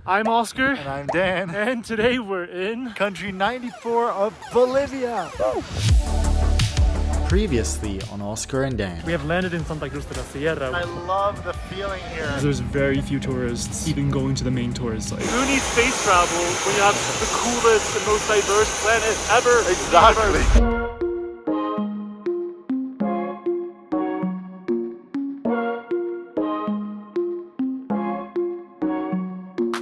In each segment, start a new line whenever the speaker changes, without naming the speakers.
I'm Oscar.
And I'm Dan.
And today we're in
country 94 of Bolivia. Woo! Previously on Oskar and Dan.
We have landed in Santa Cruz de la Sierra.
I love the feeling here.
There's very few tourists even going to the main tourist site. Who needs space travel when you have the coolest and most diverse planet ever?
Exactly.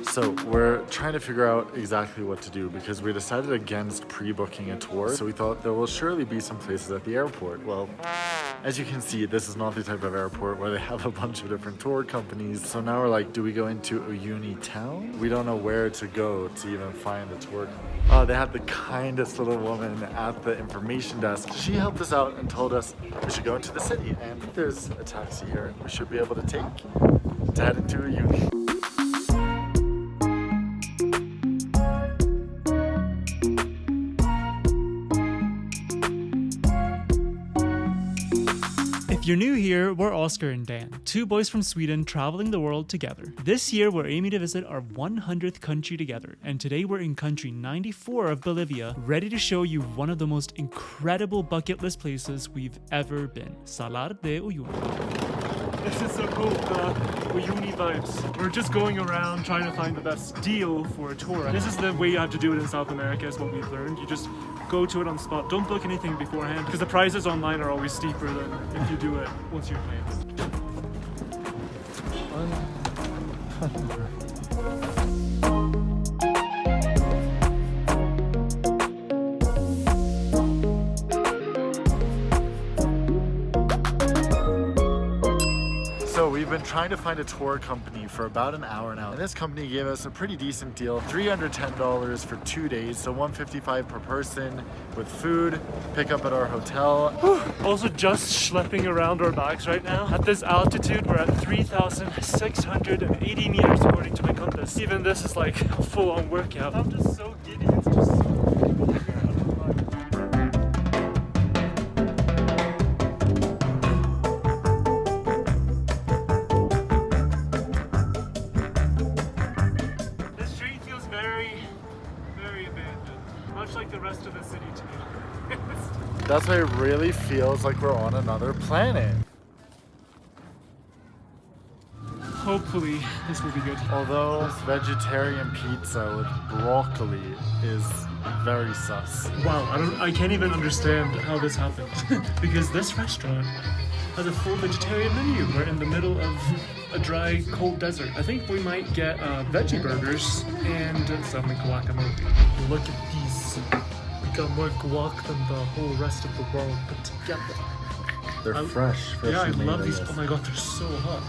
So we're trying to figure out exactly what to do because we decided against pre-booking a tour. So we thought there will surely be some places at the airport. Well, as you can see, this is not the type of airport where they have a bunch of different tour companies. So now we're like, do we go into Uyuni town? We don't know where to go to even find a tour company. They had the kindest little woman at the information desk. She helped us out and told us we should go into the city. And there's a taxi here we should be able to take to head into Uyuni.
If you're new here, we're Oscar and Dan, two boys from Sweden traveling the world together. This year, we're aiming to visit our 100th country together, and today we're in country 94 of Bolivia, ready to show you one of the most incredible bucket list places we've ever been, Salar de Uyuni. This is so cool, the Uyuni vibes. We're just going around trying to find the best deal for a tour. This is the way you have to do it in South America, is what we've learned. You just go to it on the spot. Don't book anything beforehand, because the prices online are always steeper than if you do it once you're planned.
So we've been trying to find a tour company for about an hour now. And this company gave us a pretty decent deal, $310 for 2 days, so $155 per person with food, pick up at our hotel.
Also just schlepping around our bags right now. At this altitude, we're at 3,680 meters according to my compass. Even this is like a full-on workout. I'm just so giddy, it's just so like the rest of the city to me.
That's why it really feels like we're on another planet.
Hopefully this will be good.
Although this vegetarian pizza with broccoli is very sus.
Wow, I can't even understand how this happened. Because this restaurant has a full vegetarian menu. We're in the middle of a dry, cold desert. I think we might get veggie burgers and some guacamole. Look at these. We got more guac than the whole rest of the world put together.
They're fresh.
Yeah, I love these. Oh my god, they're so hot.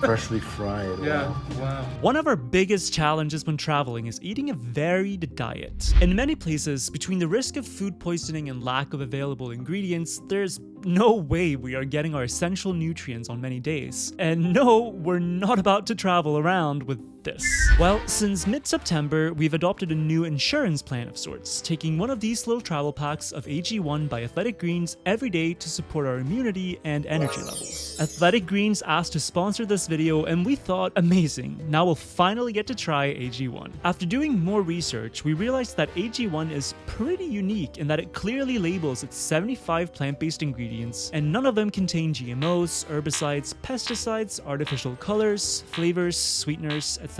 Freshly fried.
Yeah, wow. One of our biggest challenges when traveling is eating a varied diet. In many places, between the risk of food poisoning and lack of available ingredients, there's no way we are getting our essential nutrients on many days. And no, we're not about to travel around with this. Well, since mid-September, we've adopted a new insurance plan of sorts, taking one of these little travel packs of AG1 by Athletic Greens every day to support our immunity and energy levels. Athletic Greens asked to sponsor this video, and we thought, amazing, now we'll finally get to try AG1. After doing more research, we realized that AG1 is pretty unique in that it clearly labels its 75 plant-based ingredients, and none of them contain GMOs, herbicides, pesticides, artificial colors, flavors, sweeteners, etc.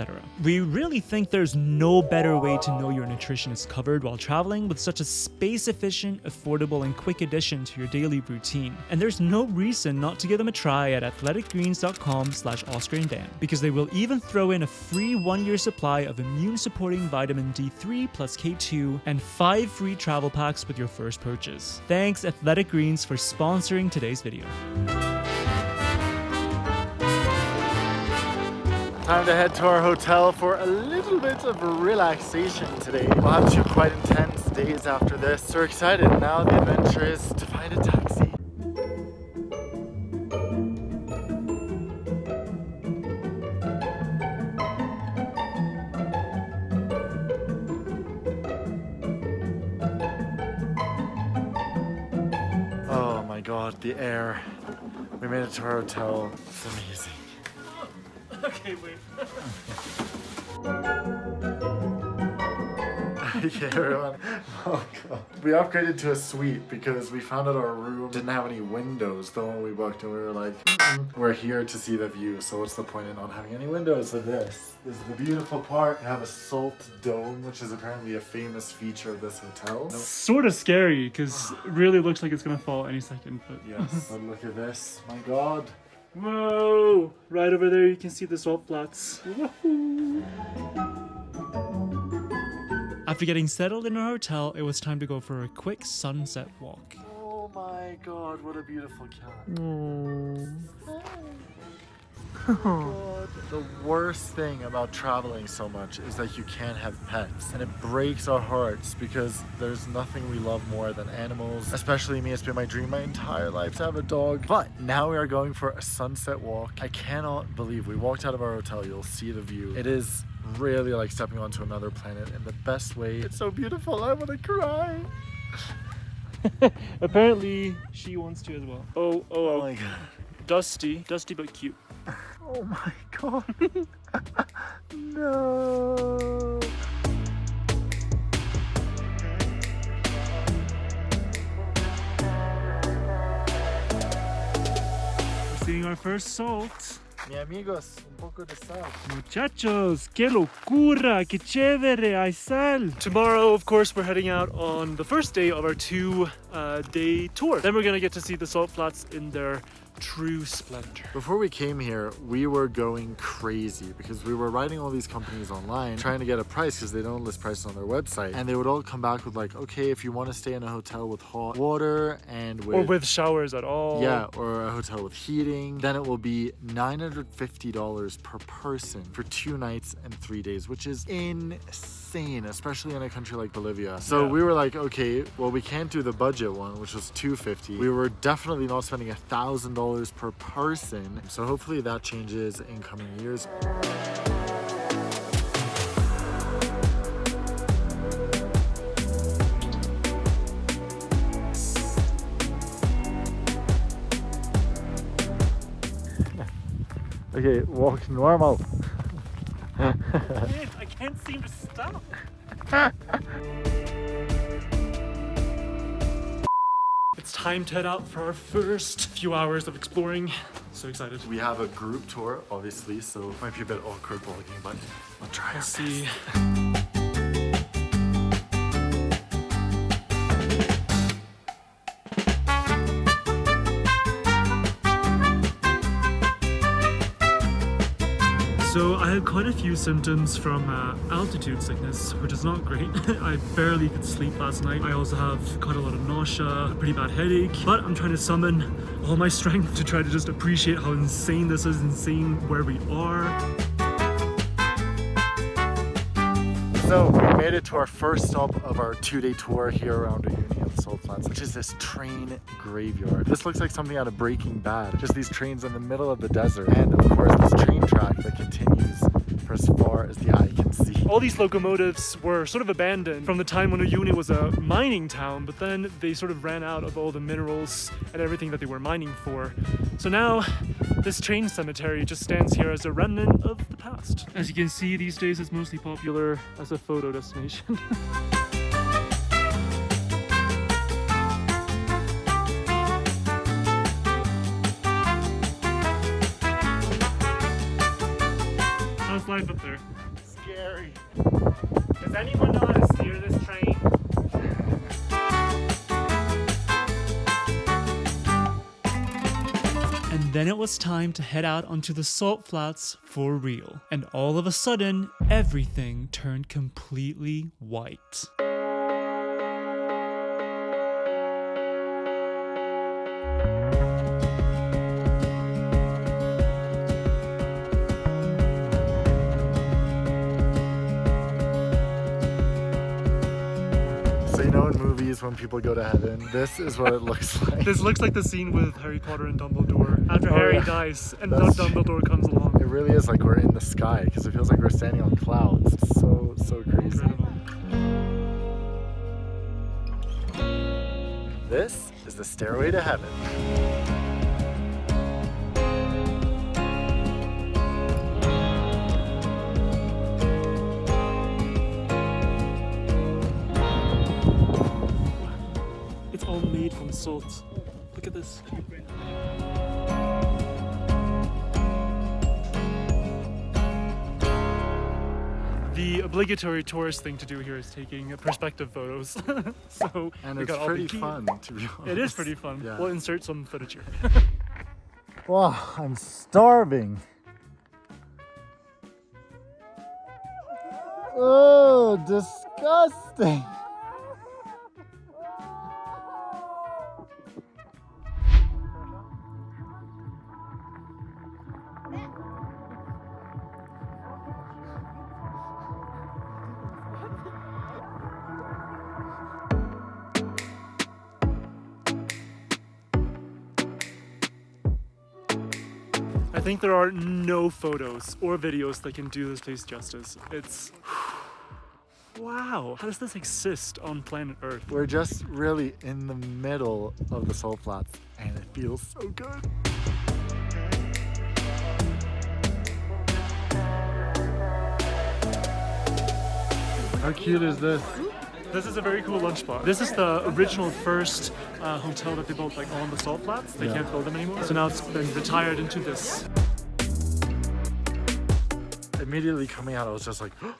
We really think there's no better way to know your nutrition is covered while traveling with such a space-efficient, affordable, and quick addition to your daily routine. And there's no reason not to give them a try at athleticgreens.com/OscarandDan, because they will even throw in a free 1-year supply of immune-supporting vitamin D3 plus K2 and 5 free travel packs with your first purchase. Thanks Athletic Greens for sponsoring today's video.
Time to head to our hotel for a little bit of relaxation today. We'll have 2 quite intense days after this. So we're excited. Now the adventure is to find a taxi. Oh my god, the air. We made it to our hotel. It's amazing.
Okay, wait.
Okay, everyone. Oh, God. We upgraded to a suite because we found out our room didn't have any windows. The one we booked, and we were like, we're here to see the view, so what's the point in not having any windows? So this is the beautiful part. We have a salt dome, which is apparently a famous feature of this hotel.
Sort of scary because it really looks like it's gonna fall any second. But
Yes, but look at this. My God.
whoa! Right over there, you can see the salt flats. Woohoo! After getting settled in our hotel, it was time to go for a quick sunset walk.
Oh my God, what a beautiful cat. God. The worst thing about traveling so much is that you can't have pets, and it breaks our hearts because there's nothing we love more than animals. Especially me, it's been my dream my entire life to have a dog. But now we are going for a sunset walk. I cannot believe we walked out of our hotel. You'll see the view. It is really like stepping onto another planet in the best way. It's so beautiful. I want to cry.
Apparently, she wants to as well.
Oh my God.
Dusty but cute.
Oh my God. No.
We're seeing our first salt.
Mi amigos, un poco de sal.
Muchachos, qué locura, qué chévere, hay sal. Tomorrow, of course, we're heading out on the first day of our 2-day tour. Then we're gonna get to see the salt flats in their true splendor.
Before we came here, we were going crazy because we were writing all these companies online trying to get a price because they don't list prices on their website, and they would all come back with like, okay, if you want to stay in a hotel with hot water and
with showers at all.
Yeah, or a hotel with heating, then it will be $950 per person for 2 nights and 3 days, which is insane, especially in a country like Bolivia. So we were like, okay, well, we can't do the budget one, which was $250. We were definitely not spending $1,000 per person. So hopefully that changes in coming years. Okay, walk normal.
I can't seem to stop. It's time to head out for our first few hours of exploring. So excited.
We have a group tour, obviously, so it might be a bit awkward vlogging, but we'll try our
See. So I had quite a few symptoms from altitude sickness, which is not great. I barely could sleep last night. I also have quite a lot of nausea, a pretty bad headache, but I'm trying to summon all my strength to try to just appreciate how insane this is, insane where we are.
So we made it to our first stop of our 2-day tour here around Uyuni and the Salt Flats, which is this train graveyard. This looks like something out of Breaking Bad. Just these trains in the middle of the desert. And of course this train track that continues for as far as the eye can see.
All these locomotives were sort of abandoned from the time when Uyuni was a mining town, but then they sort of ran out of all the minerals and everything that they were mining for. So now this train cemetery just stands here as a remnant of the past. As you can see, these days it's mostly popular as a photo destination. How's life up there?
Scary.
Does anyone know how to steer this train? And then it was time to head out onto the salt flats for real. And all of a sudden, everything turned completely white.
So you know in movies when people go to heaven, this is what it looks like.
This looks like the scene with Harry Potter and Dumbledore after Harry dies and
That's
Dumbledore comes along.
It really is like we're in the sky because it feels like we're standing on clouds. It's so crazy.
Incredible.
This is the stairway to heaven.
made from salt. Look at this. The obligatory tourist thing to do here is taking perspective photos. So
And
we
it's
got all
pretty
the
fun, to be honest.
It is pretty fun.
Yeah.
We'll insert some footage here.
Wow, I'm starving. Oh, disgusting.
I think there are no photos or videos that can do this place justice. It's... Wow, how does this exist on planet Earth?
We're just really in the middle of the salt flats and it feels so good. How cute is this?
This is a very cool lunch spot. This is the original first hotel that they built like on the salt flats. They can't build them anymore. So now it's been retired into this.
Immediately coming out, I was just like, oh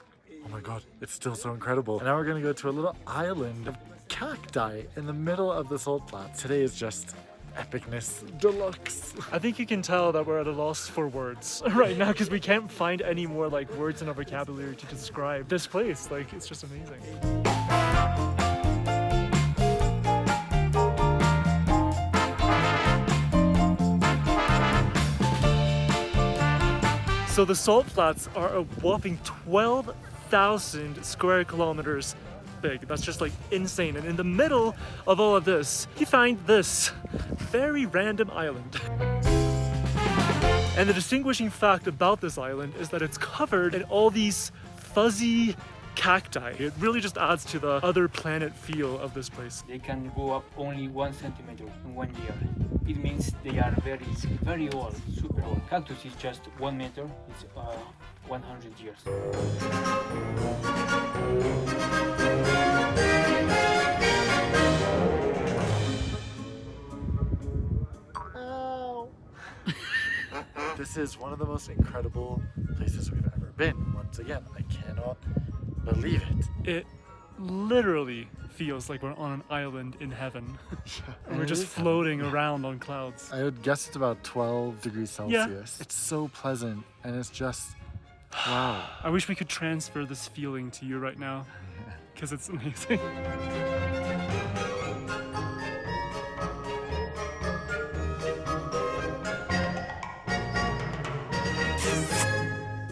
my god, it's still so incredible. And now we're gonna go to a little island of cacti in the middle of the salt flats. Today is just epicness deluxe.
I think you can tell that we're at a loss for words right now because we can't find any more like words in our vocabulary to describe this place. Like, it's just amazing. So the salt flats are a whopping 12,000 square kilometers big. That's just like insane. And in the middle of all of this, you find this very random island. And the distinguishing fact about this island is that it's covered in all these fuzzy cacti. It really just adds to the other planet feel of this place.
They can go up only 1 centimeter in 1 year. It means they are very old, super old. Cactus is just 1 meter. It's 100 years.
This is one of the most incredible places we've ever been. Once again, I cannot believe it.
It literally feels like we're on an island in heaven. And we're just floating around on clouds.
I would guess it's about 12 degrees Celsius. It's so pleasant and it's just, wow.
I wish we could transfer this feeling to you right now because it's amazing.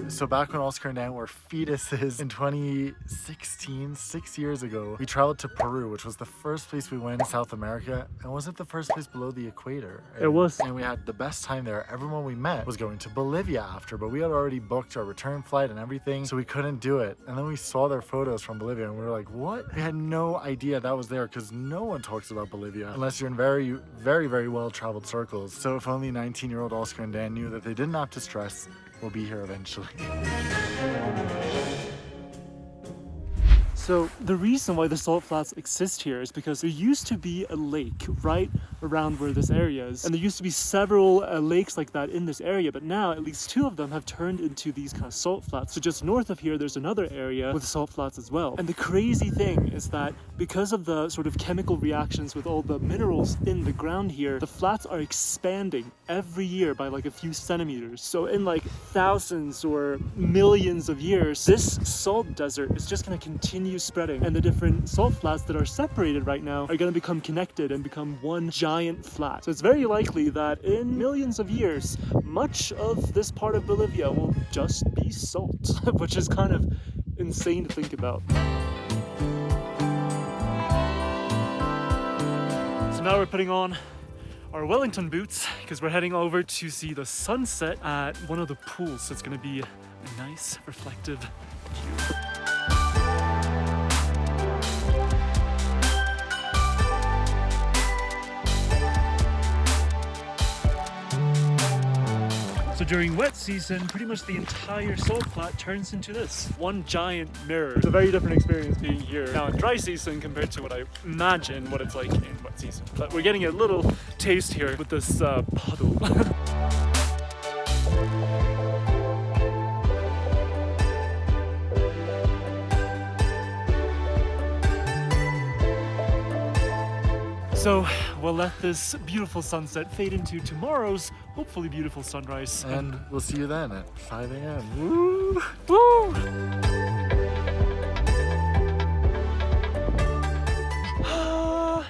So back when Oskar and Dan were fetuses in 2016, 6 years ago, we traveled to Peru, which was the first place we went in South America, and was it the first place below the equator?
It was.
And we had the best time there. Everyone we met was going to Bolivia after, but we had already booked our return flight and everything, so we couldn't do it. And then we saw their photos from Bolivia, and we were like, what? We had no idea that was there, because no one talks about Bolivia, unless you're in very, very, very well-traveled circles. So if only 19-year-old Oskar and Dan knew that they didn't have to stress, we'll be here eventually.
So the reason why the salt flats exist here is because there used to be a lake right around where this area is. And there used to be several lakes like that in this area, but now at least 2 of them have turned into these kind of salt flats. So just north of here, there's another area with salt flats as well. And the crazy thing is that because of the sort of chemical reactions with all the minerals in the ground here, the flats are expanding every year by like a few centimeters. So in like thousands or millions of years, this salt desert is just going to continue spreading, and the different salt flats that are separated right now are going to become connected and become one giant flat. So it's very likely that in millions of years, much of this part of Bolivia will just be salt, which is kind of insane to think about. So now we're putting on our Wellington boots because we're heading over to see the sunset at one of the pools. So it's going to be a nice reflective view. So during wet season, pretty much the entire salt flat turns into this one giant mirror. It's a very different experience being here now in dry season compared to what I imagine what it's like in wet season. But we're getting a little taste here with this puddle. So we'll let this beautiful sunset fade into tomorrow's hopefully beautiful sunrise.
And we'll see you then at 5 a.m. Woo!
Woo!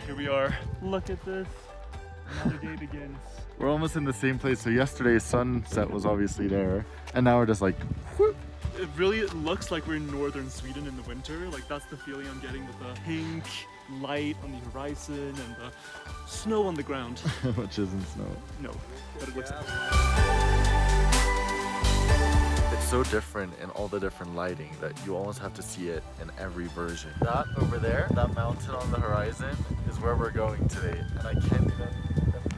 Here we are. Look at this. Another day begins.
We're almost in the same place. So yesterday's sunset was obviously there, and now we're just like, whoop.
It really looks like we're in northern Sweden in the winter. Like that's the feeling I'm getting with the pink light on the horizon and the snow on the ground.
Which isn't snow.
No, but it looks like
It's so different in all the different lighting that you almost have to see it in every version. That over there, that mountain on the horizon, is where we're going today. And I can't even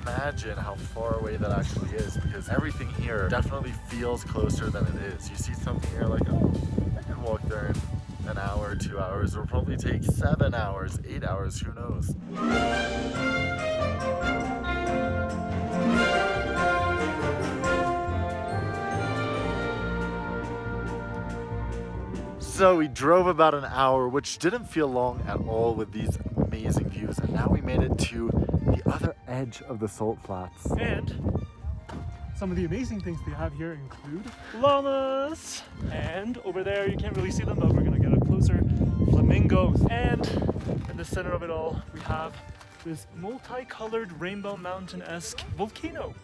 imagine how far away that actually is, because everything here definitely feels closer than it is. You see something here like, oh, I can walk there in an hour, 2 hours. It'll probably take 7 hours, 8 hours, who knows? So we drove about an hour, which didn't feel long at all with these amazing views. And now we made it to the other edge of the salt flats.
And some of the amazing things they have here include llamas. And over there, you can't really see them, but we're gonna get up closer, flamingos. And in the center of it all, we have this multicolored Rainbow Mountain-esque volcano.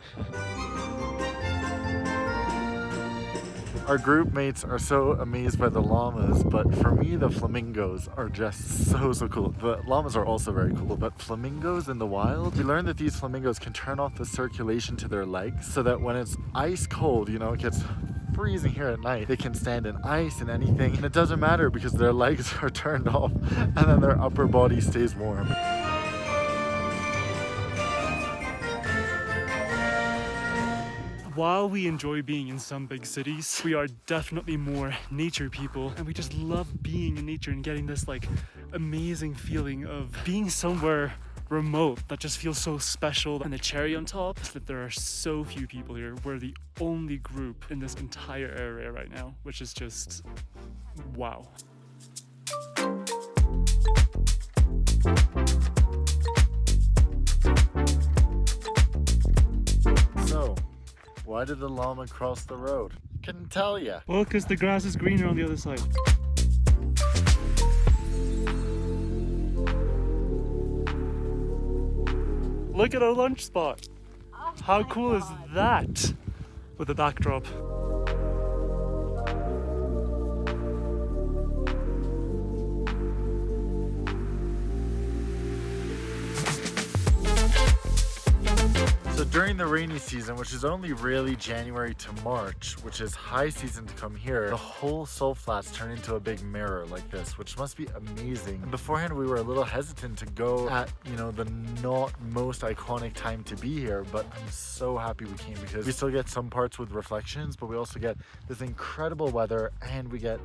Our group mates are so amazed by the llamas, but for me, the flamingos are just so cool. The llamas are also very cool, but flamingos in the wild, we learned that these flamingos can turn off the circulation to their legs so that when it's ice cold, you know, it gets freezing here at night, they can stand in ice and anything, and it doesn't matter because their legs are turned off and then their upper body stays warm.
While we enjoy being in some big cities, we are definitely more nature people, and we just love being in nature and getting this like amazing feeling of being somewhere remote that just feels so special. And the cherry on top is that there are so few people here. We're the only group in this entire area right now, which is just wow.
Why did the llama cross the road? Couldn't tell ya.
Well, because the grass is greener on the other side. Look at our lunch spot. How cool is that? With the backdrop.
So during the rainy season, which is only really January to March, which is high season to come here, the whole salt flats turn into a big mirror like this, which must be amazing. And beforehand, we were a little hesitant to go at, you know, the not most iconic time to be here, but I'm so happy we came because we still get some parts with reflections, but we also get this incredible weather and we get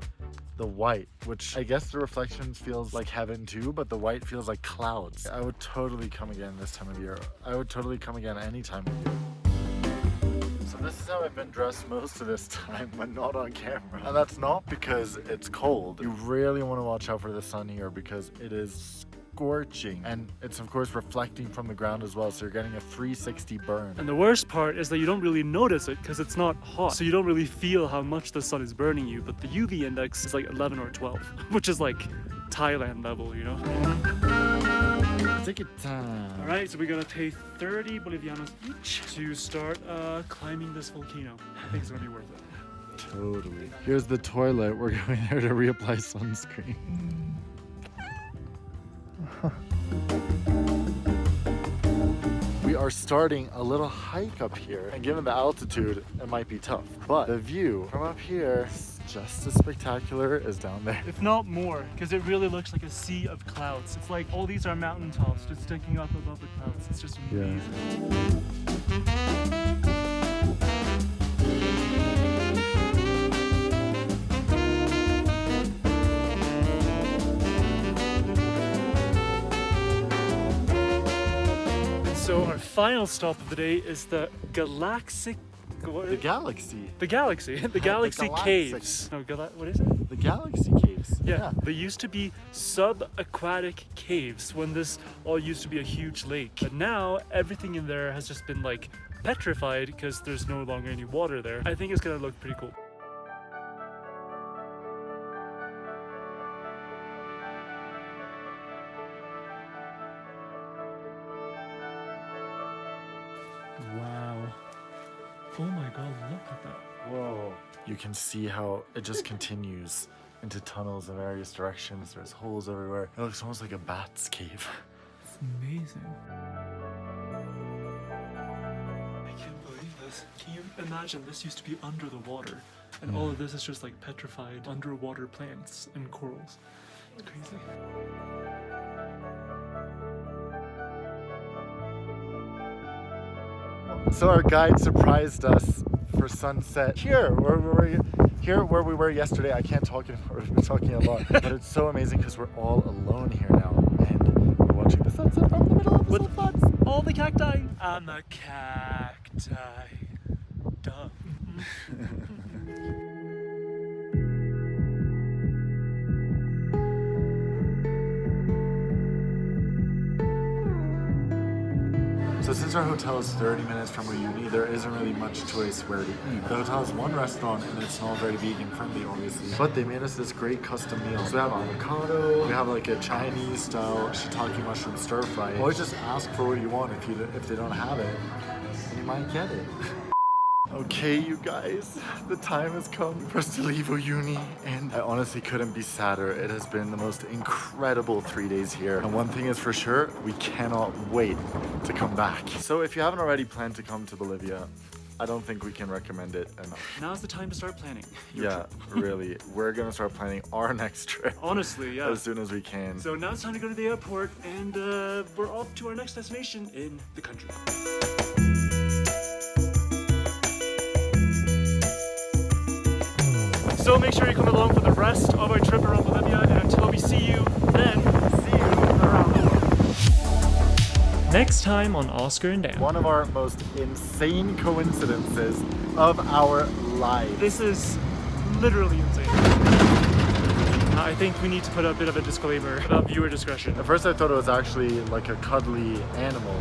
the white, which I guess the reflections feels like heaven too, but the white feels like clouds. I would totally come again this time of year. I would totally come again any time of year. So this is how I've been dressed most of this time when not on camera. And that's not because it's cold. You really want to watch out for the sun here because it is scorching, and it's of course reflecting from the ground as well, so you're getting a 360 burn.
And the worst part is that you don't really notice it because it's not hot, so you don't really feel how much the sun is burning you, but the UV index is like 11 or 12, which is like Thailand level, you know?
Take your time.
All right, so we're gonna pay 30 Bolivianos each to start climbing this volcano. I think it's gonna be worth it.
Totally. Here's the toilet. We're going there to reapply sunscreen. We are starting a little hike up here, and given the altitude, it might be tough. But the view from up here is just as spectacular as down there.
If not more, because it really looks like a sea of clouds. It's like all these are mountaintops just sticking up above the clouds. It's just amazing.
Yeah.
So our final stop of the day is the Galaxy.
The galaxy.
The Galaxy. The Galaxy
Galaxic.
Caves. No, what is it?
The galaxy caves.
Yeah, they used to be sub-aquatic caves when this all used to be a huge lake. But now everything in there has just been like petrified because there's no longer any water there. I think it's gonna look pretty cool. Wow. Oh my god, look at that.
Whoa. You can see how it just continues into tunnels in various directions. There's holes everywhere. It looks almost like a bat's cave.
It's amazing. I can't believe this. Can you imagine this used to be under the water and all of this is just like petrified underwater plants and corals. It's crazy.
So our guide surprised us for sunset here where we were yesterday. I can't talk anymore, we've been talking a lot. But it's so amazing because we're all alone here now and we're watching the sunset from the middle of the floods.
All the cacti and the cacti. Duh.
So since our hotel is 30 minutes from Uyuni, there isn't really much choice where to eat. The hotel has one restaurant and it's not very vegan friendly, obviously. But they made us this great custom meal. So we have avocado, we have like a Chinese style shiitake mushroom stir fry. Always just ask for what you want if they don't have it, and you might get it. Okay, you guys, the time has come for us to leave Uyuni, and I honestly couldn't be sadder. It has been the most incredible 3 days here, and one thing is for sure, we cannot wait to come back. So if you haven't already planned to come to Bolivia, I don't think we can recommend it enough.
Now's the time to start planning.
Yeah, really. We're gonna start planning our next trip.
Honestly, yeah.
As soon as we can.
So now it's time to go to the airport, and we're off to our next destination in the country. So make sure you come along for the rest of our trip around Bolivia, and until we see you then, see you around the world. Next time on Oskar and Dan.
One of our most insane coincidences of our lives.
This is literally insane. I think we need to put a bit of a disclaimer about viewer discretion.
At first I thought it was actually like a cuddly animal.